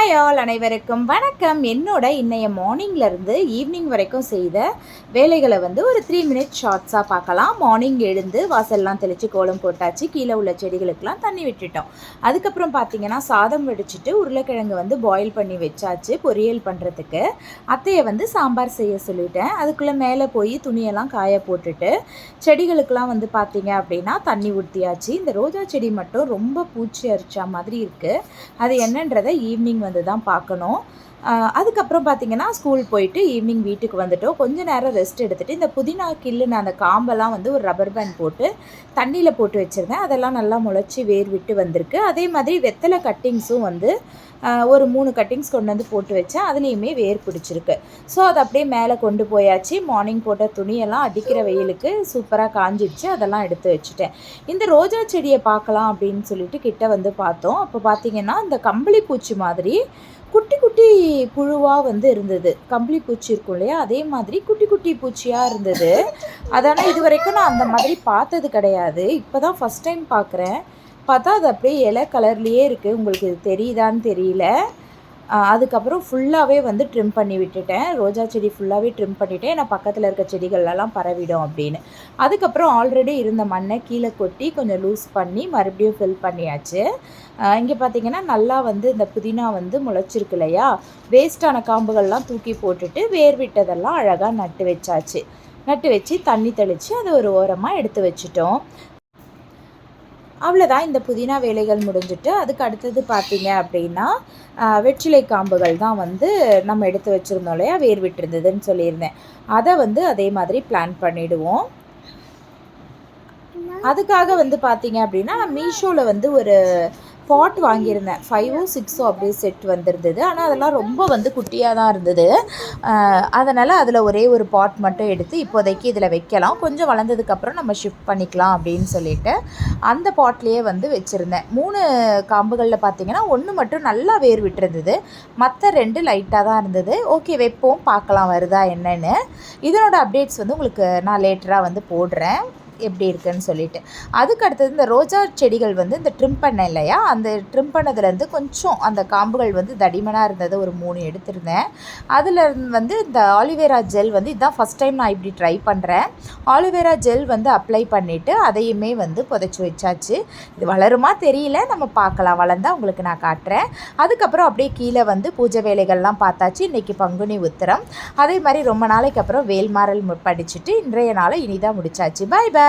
Hi all அனைவருக்கும் வணக்கம். என்னோட இன்றைய மார்னிங்லேருந்து ஈவினிங் வரைக்கும் செய்த வேலைகளை வந்து ஒரு 3 மினிட் ஷார்ட்ஸாக பார்க்கலாம். மார்னிங் எழுந்து வாசல்லாம் தெளித்து கோலம் போட்டாச்சு. கீழே உள்ள செடிகளுக்கெல்லாம் தண்ணி விட்டுட்டோம். அதுக்கப்புறம் பார்த்திங்கன்னா சாதம் வடிச்சிட்டு உருளைக்கிழங்கு வந்து பாயில் பண்ணி வச்சாச்சு பொரியல் பண்ணுறதுக்கு. அத்தையை வந்து சாம்பார் செய்ய சொல்லிட்டேன். அதுக்குள்ளே மேலே போய் துணியெல்லாம் காய போட்டுட்டு செடிகளுக்கெல்லாம் வந்து பார்த்திங்க அப்படின்னா தண்ணி ஊற்றியாச்சு. இந்த ரோஜா செடி மட்டும் ரொம்ப பூச்சி அரிச்சா மாதிரி இருக்குது. அது என்னன்றதை ஈவினிங் வந்து தான் பார்க்கணும். அதுக்கப்புறம் பார்த்திங்கன்னா ஸ்கூல் போயிட்டு ஈவினிங் வீட்டுக்கு வந்துட்டோம். கொஞ்சம் நேரம் ரெஸ்ட் எடுத்துகிட்டு இந்த புதினா கில்லுன்னு அந்த காம்பெல்லாம் வந்து ஒரு ரப்பர் பேண்ட் போட்டு தண்ணியில் போட்டு வச்சுருந்தேன். அதெல்லாம் நல்லா முளைச்சி வேர் விட்டு வந்திருக்கு. அதே மாதிரி வெத்தலை கட்டிங்ஸும் வந்து ஒரு 3 கட்டிங்ஸ் கொண்டு வந்து போட்டு வச்சேன். அதுலேயுமே வேர் பிடிச்சிருக்கு. ஸோ அதை அப்படியே மேலே கொண்டு போயாச்சு. மார்னிங் போட்ட துணியெல்லாம் அடிக்கிற வெயிலுக்கு சூப்பராக காஞ்சிடுச்சு. அதெல்லாம் எடுத்து வச்சுட்டேன். இந்த ரோஜா செடியை பார்க்கலாம் அப்படின்னு சொல்லிட்டு கிட்ட வந்து பார்த்தோம். அப்போ பார்த்திங்கன்னா இந்த கம்பளி பூச்சி மாதிரி குட்டி குட்டி புழுவாக வந்து இருந்தது. கம்பளி பூச்சி இருக்கும் இல்லையா, அதே மாதிரி குட்டி குட்டி பூச்சியாக இருந்தது. அதனால் இது வரைக்கும் நான் அந்த மாதிரி பார்த்தது கிடையாது. இப்போ தான் ஃபஸ்ட் டைம் பார்க்குறேன். பார்த்தா அது அப்படியே இலை கலர்லேயே இருக்குது. உங்களுக்கு இது தெரியுதான்னு தெரியல. அதுக்கப்புறம் ஃபுல்லாகவே வந்து ட்ரிம் பண்ணி விட்டுட்டேன். ரோஜா செடி ஃபுல்லாகவே ட்ரிம் பண்ணிவிட்டேன். ஏன்னா பக்கத்தில் இருக்க செடிகள்லாம் பரவிடும் அப்படின்னு. அதுக்கப்புறம் ஆல்ரெடி இருந்த மண்ணை கீழே கொட்டி கொஞ்சம் லூஸ் பண்ணி மறுபடியும் ஃபில் பண்ணியாச்சு. இங்கே பார்த்திங்கன்னா நல்லா வந்து இந்த புதினா வந்து முளைச்சிருக்கு இல்லையா, வேஸ்ட்டான காம்புகள்லாம் தூக்கி போட்டுட்டு வேர் விட்டதெல்லாம் அழகாக நட்டு வச்சாச்சு. நட்டு வச்சு தண்ணி தெளித்து அதை ஒரு ஓரமாக எடுத்து வச்சுட்டோம். அவ்வளோதான், இந்த புதினா வேலைகள் முடிஞ்சிட்டு அதுக்கு அடுத்தது பார்த்திங்க அப்படின்னா வெற்றிலை காம்புகள் தான் வந்து நம்ம எடுத்து வச்சுருந்தோம் இல்லையா, வேர் விட்டுருந்ததுன்னு சொல்லியிருந்தேன். அதை வந்து அதே மாதிரி பிளான் பண்ணிவிடுவோம். அதுக்காக வந்து பார்த்திங்க அப்படின்னா நான் மீஷோவில் வந்து ஒரு பாட் வாங்கியிருந்தேன். 5ஓ 6ஓ அப்படியே செட் வந்துருந்தது. ஆனால் அதெல்லாம் ரொம்ப வந்து குட்டியாக தான் இருந்தது. அதனால் அதில் ஒரே ஒரு பாட் மட்டும் எடுத்து இப்போதைக்கு இதில் வைக்கலாம், கொஞ்சம் வளர்ந்ததுக்கப்புறம் நம்ம ஷிஃப்ட் பண்ணிக்கலாம் அப்படின்னு சொல்லிட்டு அந்த பாட்லேயே வந்து வச்சுருந்தேன். 3 காம்புகளில் பார்த்திங்கன்னா 1 மட்டும் நல்லா வேர் விட்டுருந்தது, மற்ற 2 லைட்டாக தான் இருந்தது. ஓகே, வைப்போம், பார்க்கலாம் வருதா என்னென்னு. இதனோட அப்டேட்ஸ் வந்து உங்களுக்கு நான் லேட்டராக வந்து போடுறேன் எப்படி இருக்குன்னு சொல்லிட்டு. அதுக்கு அடுத்தது இந்த ரோஜா செடிகள் வந்து இந்த ட்ரிம் பண்ண இல்லையா, அந்த ட்ரிம் பண்ணதுலேருந்து கொஞ்சம் அந்த காம்புகள் வந்து தடிமனாக இருந்தது, ஒரு 3 எடுத்திருந்தேன். அதில் வந்து இந்த ஆலிவேரா ஜெல் வந்து இதுதான் ஃபஸ்ட் டைம் நான் இப்படி ட்ரை பண்ணுறேன். ஆலிவேரா ஜெல் வந்து அப்ளை பண்ணிவிட்டு அதையுமே வந்து புதைச்சி வச்சாச்சு. இது வளருமா தெரியல, நம்ம பார்க்கலாம், வளர்ந்தால் உங்களுக்கு நான் காட்டுறேன். அதுக்கப்புறம் அப்படியே கீழே வந்து பூஜை வேலைகள்லாம் பார்த்தாச்சு. இன்றைக்கி பங்குனி உத்திரம். அதே மாதிரி ரொம்ப நாளைக்கு அப்புறம் வேல்மாறல் படிச்சுட்டு இன்றைய நாளை இனிதான் முடிச்சாச்சு. பாய் பாய்.